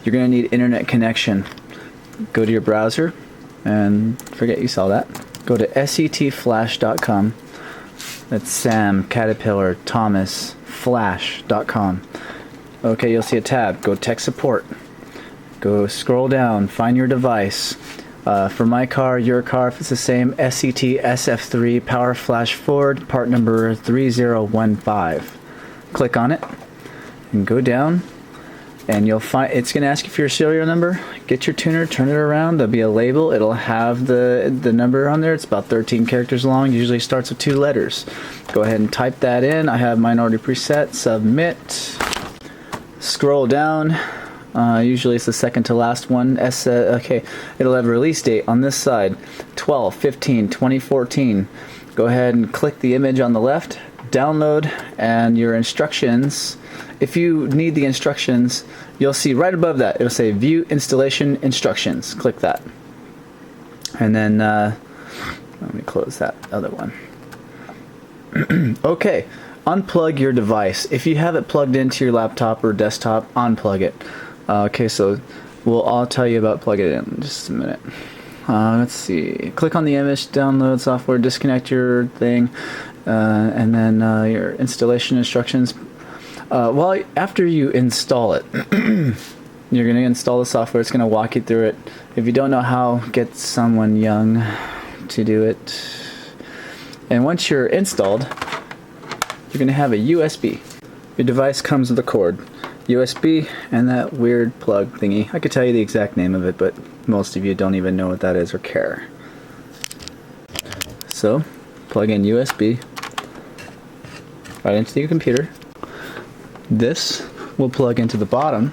you're going to need internet connection. Go to your browser, and forget you saw that. Go to sctflash.com. That's Sam, Caterpillar, Thomas, Flash.com. Okay, you'll see a tab. Go tech support. Go scroll down, find your device. For my car, your car, if it's the same, Sct SF3 Power Flash Forward, part number 3015. Click on it and go down, and you'll find it's going to ask you for your serial number. Get your tuner, turn it around. There'll be a label. It'll have the number on there. It's about 13 characters long. Usually starts with 2 letters. Go ahead and type that in. I have mine already preset. Submit. Scroll down. Usually it's the second to last one. Okay, it'll have a release date on this side, 12/15/2014. Go ahead and click the image on the left, download, and your instructions. If you need the instructions, you'll see right above that, it'll say View Installation Instructions. Click that. And then, let me close that other one. Okay, unplug your device. If you have it plugged into your laptop or desktop, unplug it. Okay, so I'll tell you about plugging it in just a minute. Let's see. Click on the image, download software, disconnect your thing, and then your installation instructions. After you install it, you're going to install the software. It's going to walk you through it. If you don't know how, get someone young to do it. And once you're installed, you're going to have a USB. Your device comes with a cord. USB and that weird plug thingy. I could tell you the exact name of it, but most of you don't even know what that is or care. So, plug in USB right into your computer. This will plug into the bottom.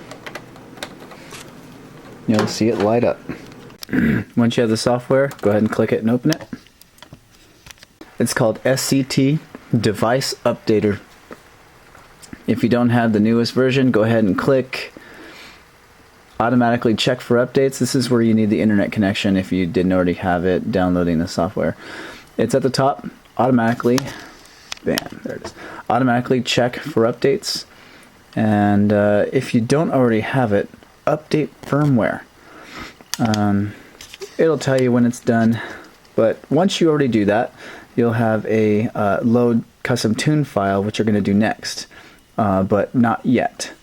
You'll see it light up. Once you have the software, go ahead and click it and open it. It's called Sct Device Updater. If you don't have the newest version, go ahead and click automatically check for updates. This is where you need the internet connection if you didn't already have it downloading the software. It's at the top, automatically, bam, there it is. Automatically check for updates. And if you don't already have it, update firmware. It'll tell you when it's done, but once you already do that, you'll have a load custom tune file, which you're going to do next. But not yet.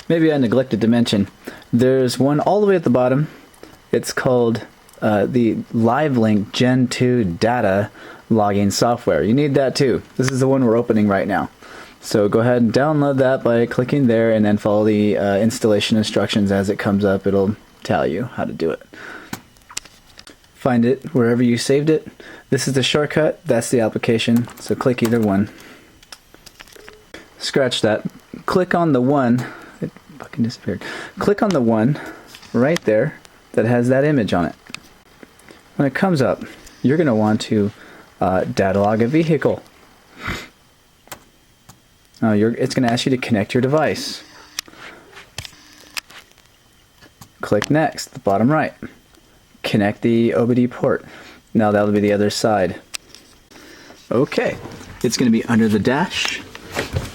Maybe I neglected to mention, there's one all the way at the bottom. It's called the LiveLink Gentoo data logging software. You need that too. This is the one we're opening right now. So go ahead and download that by clicking there, and then follow the installation instructions as it comes up. It'll tell you how to do it. Find it wherever you saved it. This is the shortcut. That's the application. So click either one. Scratch that. Click on the one. It fucking disappeared. Click on the one right there that has that image on it. When it comes up, you're going to want to data log a vehicle. It's going to ask you to connect your device. Click next, the bottom right. Connect the OBD port. Now that'll be the other side. Okay, it's going to be under the dash.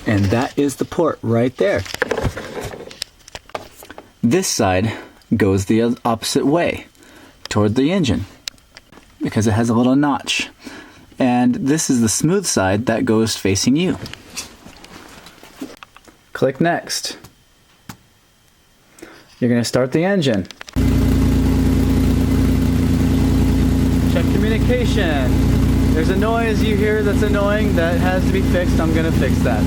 And that is the port right there. This side goes the opposite way, toward the engine, because it has a little notch. And this is the smooth side that goes facing you. Click next. You're going to start the engine. Check communication. There's a noise you hear that's annoying that has to be fixed. I'm going to fix that.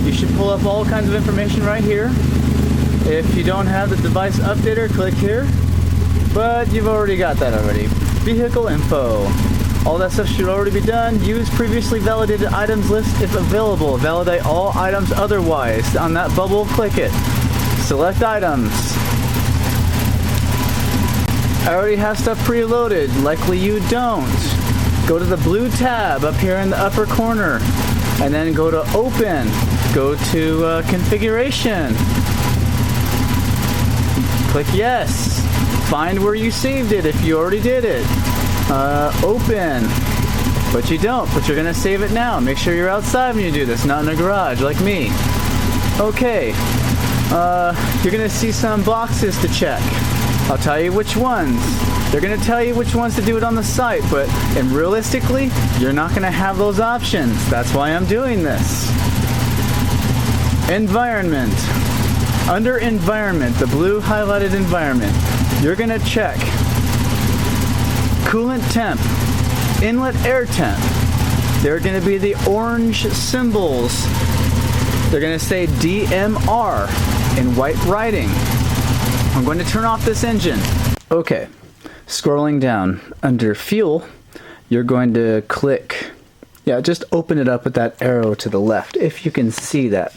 You should pull up all kinds of information right here. If you don't have the device updater, click here. But you've already got that already. Vehicle info. All that stuff should already be done. Use previously validated items list if available. Validate all items otherwise. On that bubble, click it. Select items. I already have stuff preloaded. Likely you don't. Go to the blue tab up here in the upper corner. And then go to Open. Go to Configuration. Click Yes. Find where you saved it if you already did it. Open. But you don't, but you're going to save it now. Make sure you're outside when you do this, not in a garage like me. Okay. you're going to see some boxes to check. I'll tell you which ones. They're going to tell you which ones to do it on the site, and realistically, you're not going to have those options. That's why I'm doing this. Environment. Under environment, the blue highlighted environment, you're going to check coolant temp, inlet air temp. They're going to be the orange symbols. They're going to say DMR in white writing. I'm going to turn off this engine. Okay, scrolling down under fuel, you're going to click, just open it up with that arrow to the left. If you can see that,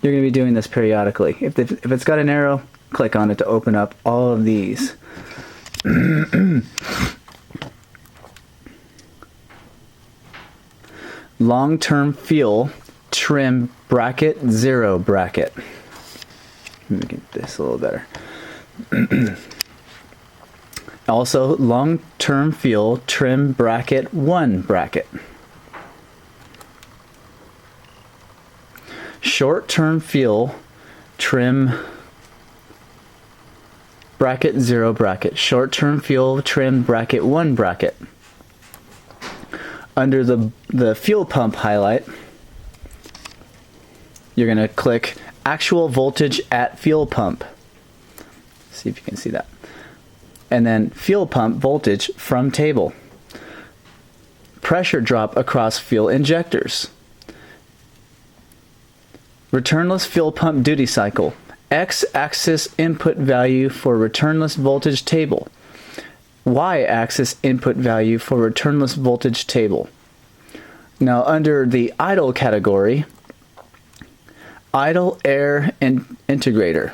you're going to be doing this periodically. If it's got an arrow, click on it to open up all of these. Long-term fuel trim bracket 0 bracket. Let me get this a little better. Also, long-term fuel trim bracket 1 bracket. Short-term fuel trim bracket 0 bracket. Short-term fuel trim bracket 1 bracket. Under the fuel pump highlight, you're going to click actual voltage at fuel pump. See if you can see that. And then fuel pump voltage from table. Pressure drop across fuel injectors. Returnless fuel pump duty cycle. X-axis input value for returnless voltage table. Y-axis input value for returnless voltage table. Now under the idle category, idle air integrator.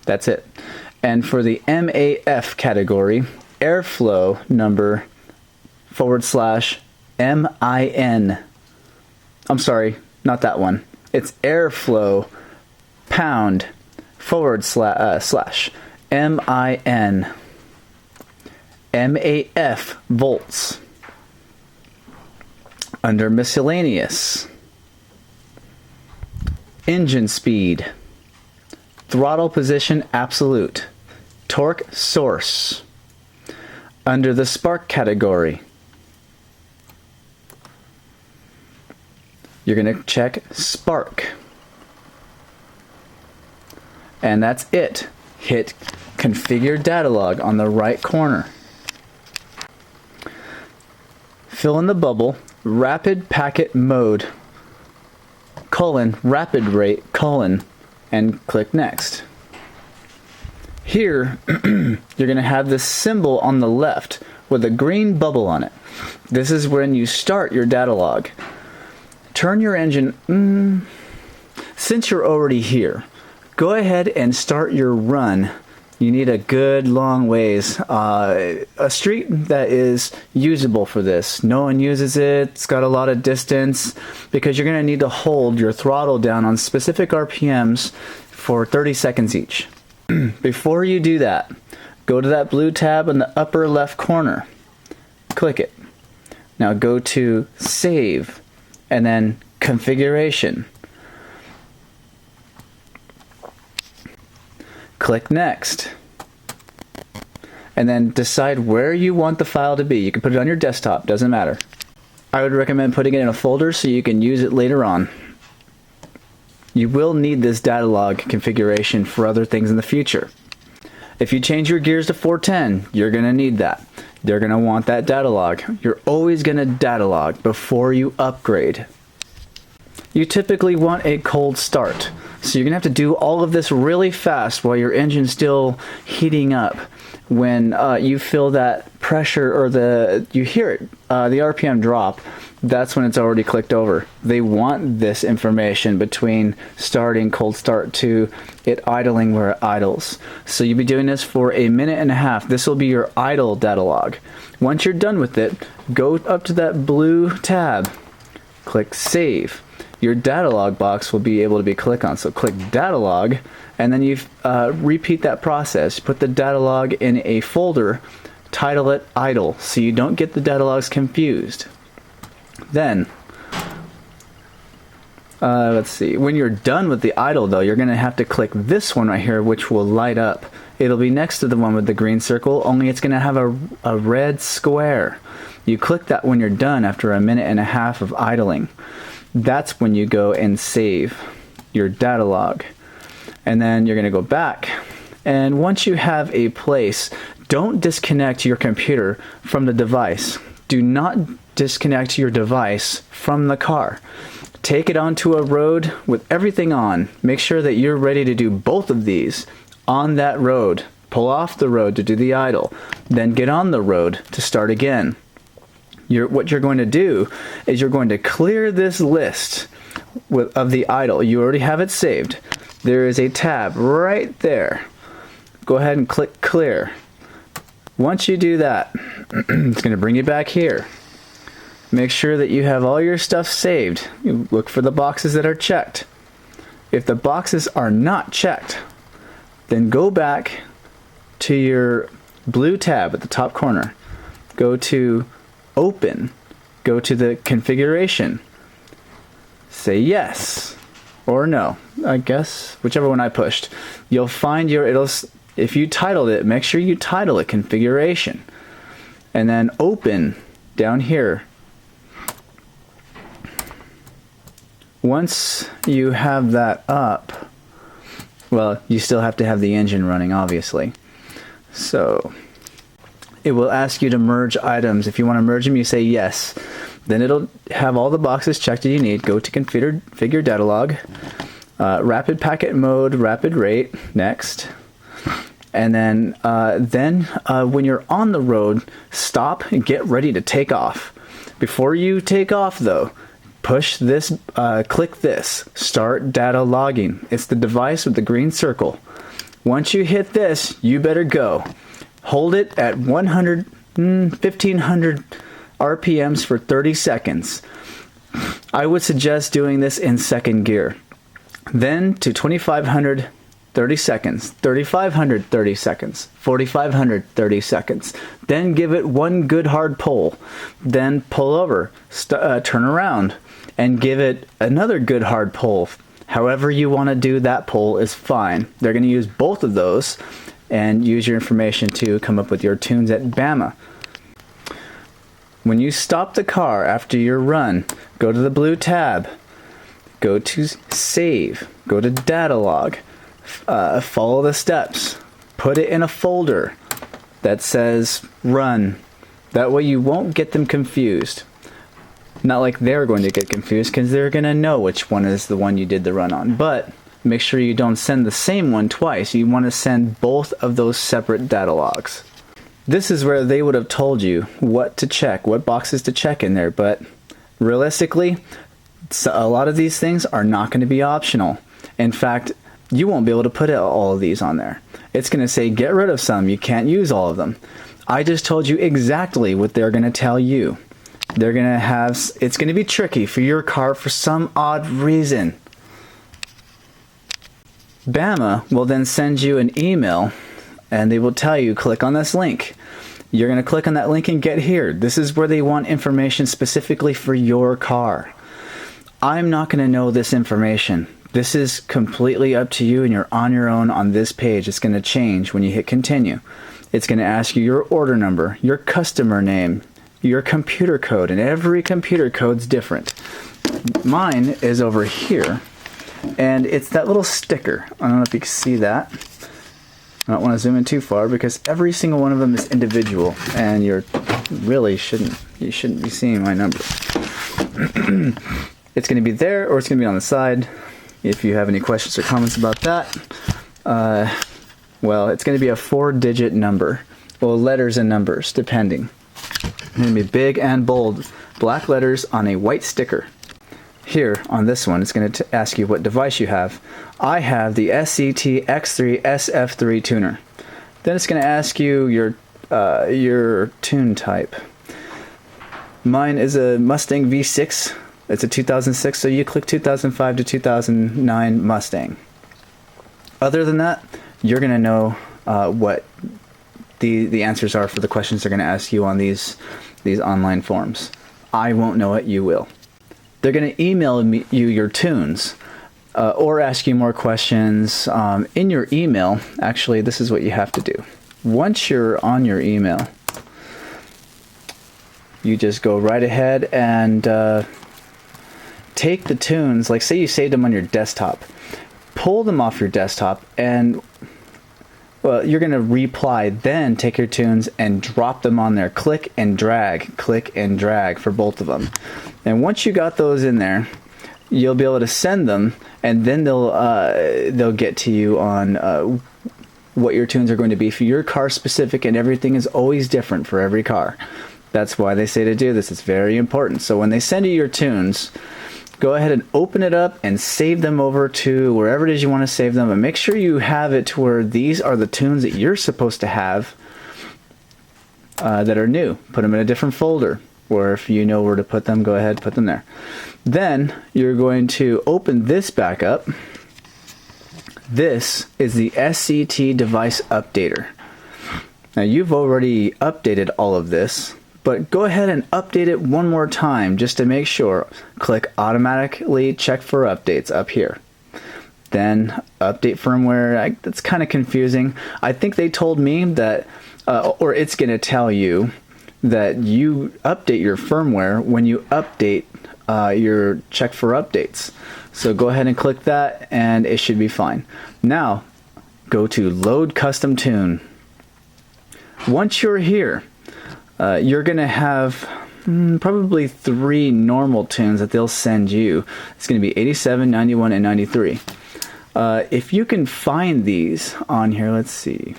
That's it. And for the MAF category, airflow number /MIN. I'm sorry, not that one. It's airflow pound / MIN. MAF volts. Under miscellaneous, engine speed, throttle position absolute, torque source. Under the spark category, you're going to check spark. And that's it. Hit configure data log on the right corner. Fill in the bubble, rapid packet mode, rapid rate, and click next. Here, you're going to have this symbol on the left with a green bubble on it. This is when you start your data log. Turn your engine, since you're already here, go ahead and start your run. You need a good long ways. A street that is usable for this. No one uses it. It's got a lot of distance because you're going to need to hold your throttle down on specific RPMs for 30 seconds each. Before you do that, go to that blue tab in the upper left corner. Click it. Now go to Save and then Configuration. Click Next. And then decide where you want the file to be. You can put it on your desktop, doesn't matter. I would recommend putting it in a folder so you can use it later on. You will need this data log configuration for other things in the future. If you change your gears to 410, you're going to need that. They're going to want that data log. You're always going to data log before you upgrade. You typically want a cold start. So you're going to have to do all of this really fast while your engine's still heating up. When you feel that pressure or you hear it, the RPM drop, that's when it's already clicked over. They want this information between starting cold start to it idling where it idles. So you'll be doing this for a minute and a half. This will be your idle data log. Once you're done with it, go up to that blue tab, click Save. Your data log box will be able to be clicked on. So click data log, and then you repeat that process. Put the data log in a folder, title it idle, so you don't get the data logs confused. Then Let's see. When you're done with the idle, though, you're going to have to click this one right here, which will light up. It'll be next to the one with the green circle, only it's going to have a red square. You click that when you're done after a minute and a half of idling. That's when you go and save your data log. And then you're going to go back. And once you have a place, don't disconnect your computer from the device. Do not disconnect your device from the car. Take it onto a road with everything on. Make sure that you're ready to do both of these on that road. Pull off the road to do the idle. Then get on the road to start again. What you're going to do is you're going to clear this list of the idle. You already have it saved. There is a tab right there. Go ahead and click clear. Once you do that, it's going to bring you back here. Make sure that you have all your stuff saved. You look for the boxes that are checked. If the boxes are not checked, then go back to your blue tab at the top corner. Go to Open. Go to the configuration. Say yes or no. I guess whichever one I pushed. You'll find if you titled it, make sure you title it configuration. And then open down here. Once you have that up, well, you still have to have the engine running, obviously. So it will ask you to merge items. If you want to merge them, you say yes. Then it'll have all the boxes checked that you need. Go to configure data log, rapid packet mode, rapid rate, next. And then when you're on the road, stop and get ready to take off. Before you take off, though, push this, click this, start data logging. It's the device with the green circle. Once you hit this, you better go. Hold it at 1500 RPMs for 30 seconds. I would suggest doing this in second gear. Then to 2500, 30 seconds, 3500, 30 seconds, 4500, 30 seconds. Then give it one good hard pull. Then pull over, turn around, and give it another good hard pull. However you want to do that pull is fine. They're going to use both of those and use your information to come up with your tunes at Bama. When you stop the car after your run, go to the blue tab, go to save, go to data log, follow the steps, put it in a folder that says run. That way you won't get them confused. Not like they're going to get confused because they're going to know which one is the one you did the run on. But make sure you don't send the same one twice. You want to send both of those separate data logs. This is where they would have told you what to check, what boxes to check in there. But realistically, a lot of these things are not going to be optional. In fact, you won't be able to put all of these on there. It's going to say get rid of some. You can't use all of them. I just told you exactly what they're going to tell you. They're going to have, it's going to be tricky for your car for some odd reason. Bama will then send you an email and they will tell you, click on this link. You're going to click on that link and get here. This is where they want information specifically for your car. I'm not going to know this information. This is completely up to you and you're on your own on this page. It's going to change when you hit continue. It's going to ask you your order number, your customer name, your computer code, and every computer code's different. Mine is over here, and it's that little sticker. I don't know if you can see that. I don't want to zoom in too far because every single one of them is individual, and you shouldn't be seeing my number. It's going to be there, or it's going to be on the side. If you have any questions or comments about that, well, it's going to be a 4-digit number. Well, letters and numbers, depending. It's going to be big and bold, black letters on a white sticker. Here, on this one, it's going to ask you what device you have. I have the Sct X3 SF3 tuner. Then it's going to ask you your tune type. Mine is a Mustang V6. It's a 2006, so you click 2005 to 2009 Mustang. Other than that, you're going to know what the answers are for the questions they're going to ask you on these online forms. I won't know it, you will. they're going to email you your tunes or ask you more questions. In your email, actually, this is what you have to do. Once you're on your email, you just go right ahead and take the tunes, like say you saved them on your desktop, pull them off your desktop, and well, you're going to reply, then take your tunes and drop them on there. Click and drag for both of them. And once you got those in there, you'll be able to send them, and then they'll get to you on what your tunes are going to be for your car specific, and everything is always different for every car. That's why they say to do this. It's very important. So when they send you your tunes, go ahead and open it up and save them over to wherever it is you want to save them, and make sure you have it to where these are the tunes that you're supposed to have that are new. Put them in a different folder, or if you know where to put them, go ahead, put them there. Then you're going to open this back up. This is the Sct Device Updater. Now you've already updated all of this, but go ahead and update it one more time just to make sure. Click automatically check for updates up here. Then update firmware. That's kind of confusing. I think they told me that, or it's going to tell you that you update your firmware when you update your check for updates. So go ahead and click that and it should be fine. Now go to load custom tune. Once you're here, you're going to have probably 3 normal tunes that they'll send you. It's going to be 87, 91, and 93. If you can find these on here, let's see.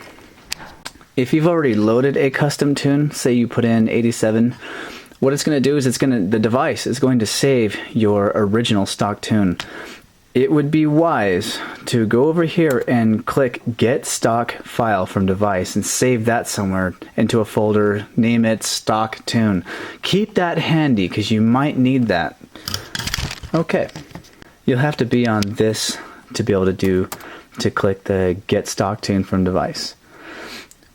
If you've already loaded a custom tune, say you put in 87, what it's going to do is the device is going to save your original stock tune. It would be wise to go over here and click Get Stock File from Device and save that somewhere into a folder. Name it Stock Tune. Keep that handy because you might need that. Okay, you'll have to be on this to be able to click the Get Stock Tune from Device.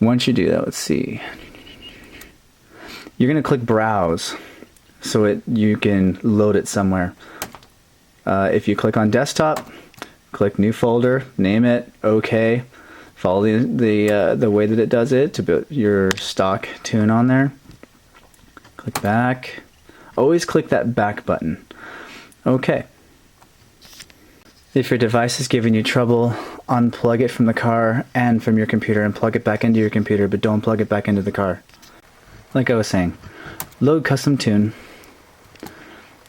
Once you do that, let's see. You're going to click Browse so you can load it somewhere. If you click on desktop, click new folder, name it, OK. Follow the way that it does it to put your stock tune on there. Click back. Always click that back button. OK. If your device is giving you trouble, unplug it from the car and from your computer and plug it back into your computer, but don't plug it back into the car. Like I was saying, load custom tune.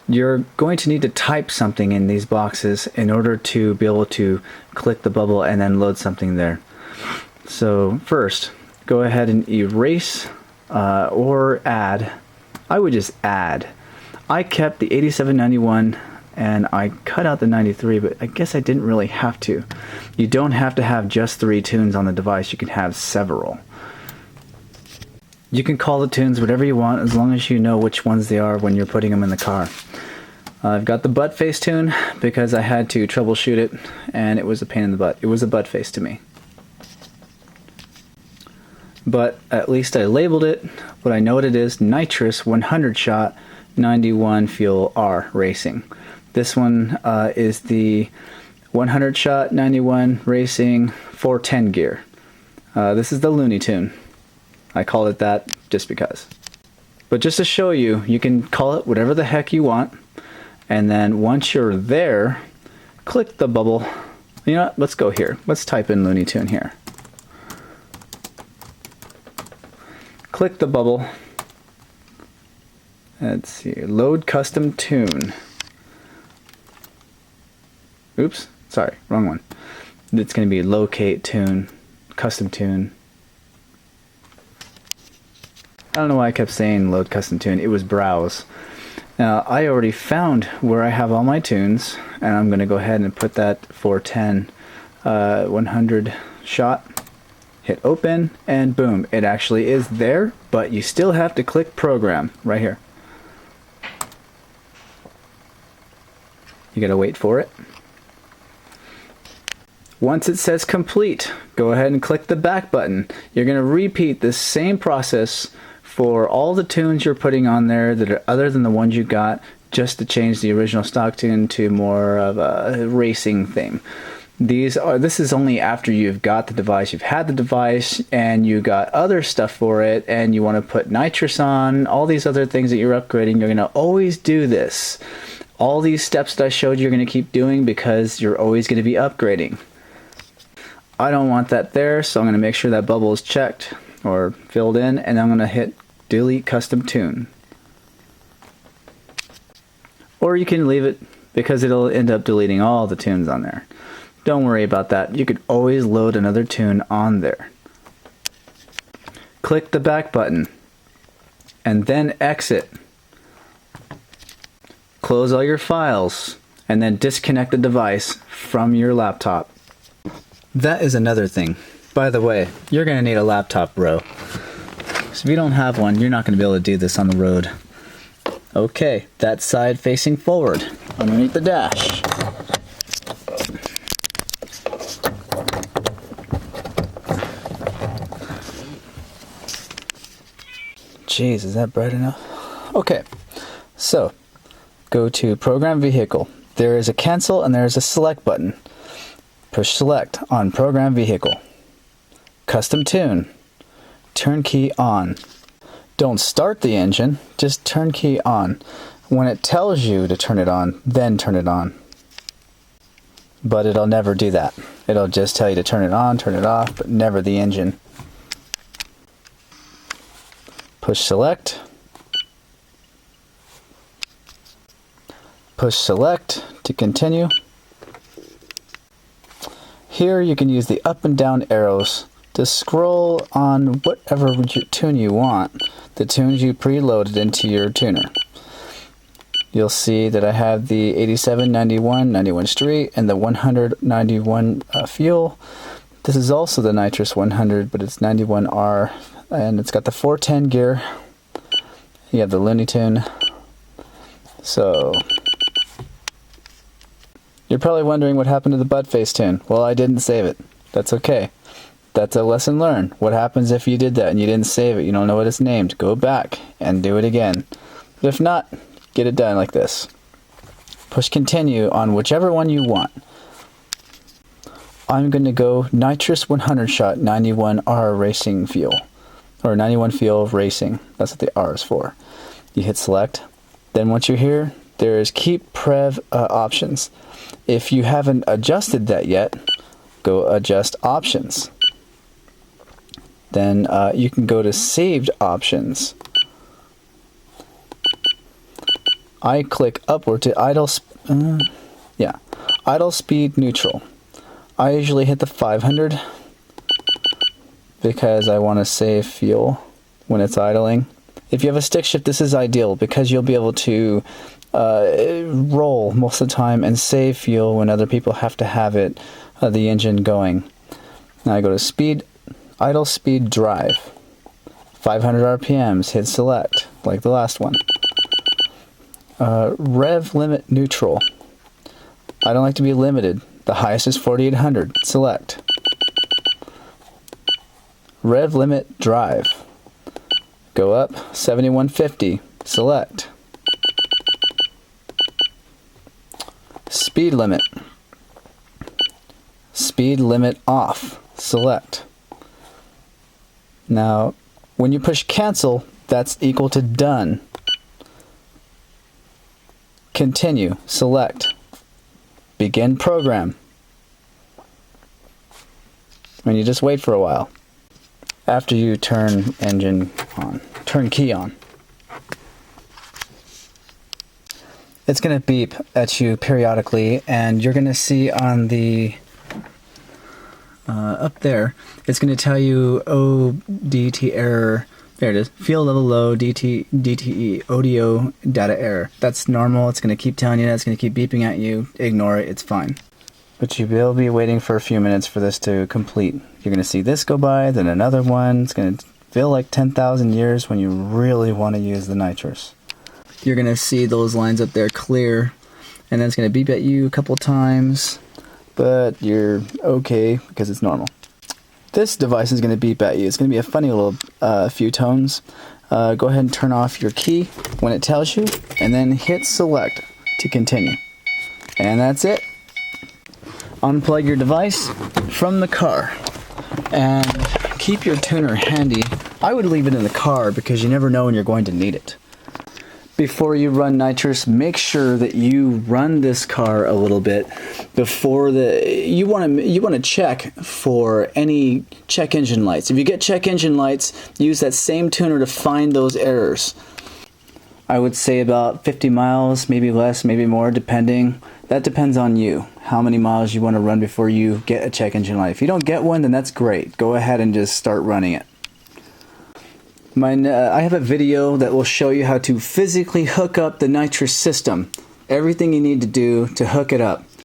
You're going to need to type something in these boxes in order to be able to click the bubble and then load something there. So first, go ahead and erase or add. I would just add. I kept the 8791 and I cut out the 93, but I guess I didn't really have to. You don't have to have just 3 tunes on the device. You can have several. You can call the tunes whatever you want as long as you know which ones they are when you're putting them in the car. I've got the butt face tune because I had to troubleshoot it and it was a pain in the butt. It was a butt face to me. But at least I labeled it. What I know what it is, Nitrous 100 shot 91 fuel R racing. This one is the 100 shot 91 racing 410 gear. This is the Looney Tune. I call it that just because. But just to show you, you can call it whatever the heck you want. And then once you're there, click the bubble. You know what? Let's go here. Let's type in Looney Tune here. Click the bubble. Let's see. Load custom tune. Oops. Sorry. Wrong one. It's going to be locate tune. Custom tune. I don't know why I kept saying load custom tune. It was browse. Now I already found where I have all my tunes, and I'm going to go ahead and put that 410 100 shot. Hit open, and boom, it actually is there, but you still have to click program right here. You gotta wait for it. Once it says complete, go ahead and click the back button. You're gonna repeat this same process for all the tunes you're putting on there that are other than the ones you got. just to change the original stock tune to more of a racing theme. This is only after you've got the device, you've had the device, and you got other stuff for it, and you want to put nitrous on, all these other things that you're upgrading. You're going to always do this. All these steps that I showed you, you're going to keep doing because you're always going to be upgrading. I don't want that there, so I'm going to make sure that bubble is checked or filled in, and I'm going to hit delete custom tune. Or you can leave it because it'll end up deleting all the tunes on there. Don't worry about that. You could always load another tune on there. Click the back button and then exit. Close all your files and then disconnect the device from your laptop. That is another thing. By the way, you're going to need a laptop, bro. So if you don't have one, you're not going to be able to do this on the road. Okay, that side facing forward underneath the dash. Jeez, is that bright enough? Okay, so go to Program Vehicle. There is a cancel and there is a select button. Push select on Program Vehicle. Custom tune. Turnkey on. Don't start the engine, just turnkey on. When it tells you to turn it on, then turn it on. But it'll never do that. It'll just tell you to turn it on, turn it off, but never the engine. Push select. Push select to continue. Here you can use the up and down arrows to scroll on whatever tune you want, the tunes you preloaded into your tuner. You'll see that I have the 87, 91, 91 street, and the 100, 91 fuel. This is also the Nitrous 100, but it's 91R, and it's got the 410 gear. You have the Looney Tune. So you're probably wondering what happened to the butt face tune. Well, I didn't save it. That's okay. That's a lesson learned. What happens if you did that and you didn't save it? You don't know what it's named. Go back and do it again. But if not, get it done like this. Push continue on whichever one you want. I'm going to go Nitrous 100 shot 91R racing fuel. Or 91 fuel racing. That's what the R is for. You hit select. Then once you're here, there is keep prev options. If you haven't adjusted that yet, go adjust options. Then you can go to saved options. I click upward to idle speed neutral. I usually hit the 500 because I want to save fuel when it's idling. If you have a stick shift, this is ideal because you'll be able to roll most of the time and save fuel when other people have to have it, the engine going. Now I go to speed, idle speed drive, 500 RPMs, hit select, like the last one. Rev limit neutral. I don't like to be limited. The highest is 4800, select. Rev limit drive. Go up, 7150, select. Speed limit. Speed limit off, select. Now, when you push cancel, that's equal to done. Continue, select. Begin program. And you just wait for a while. After you turn engine on, turn key on. It's going to beep at you periodically, and you're going to see on the up there, it's going to tell you ODT error. There it is. Fuel level low, DTE, audio data error. That's normal. It's going to keep telling you that. It's going to keep beeping at you. Ignore it. It's fine. But you will be waiting for a few minutes for this to complete. You're going to see this go by, then another one. It's going to feel like 10,000 years when you really want to use the nitrous. You're going to see those lines up there clear, and then it's going to beep at you a couple times, but you're okay because it's normal. This device is going to beep at you. It's going to be a funny little few tones. go ahead and turn off your key when it tells you, and then hit select to continue. And that's it. Unplug your device from the car and keep your tuner handy. I would leave it in the car because you never know when you're going to need it. Before you run Nitrous, make sure that you run this car a little bit before you want to check for any check engine lights. If you get check engine lights, use that same tuner to find those errors. I would say about 50 miles, maybe less, maybe more, depending. That depends on you, how many miles you want to run before you get a check engine light. If you don't get one, then that's great. Go ahead and just start running it. I have a video that will show you how to physically hook up the Nitrous system. Everything you need to do to hook it up.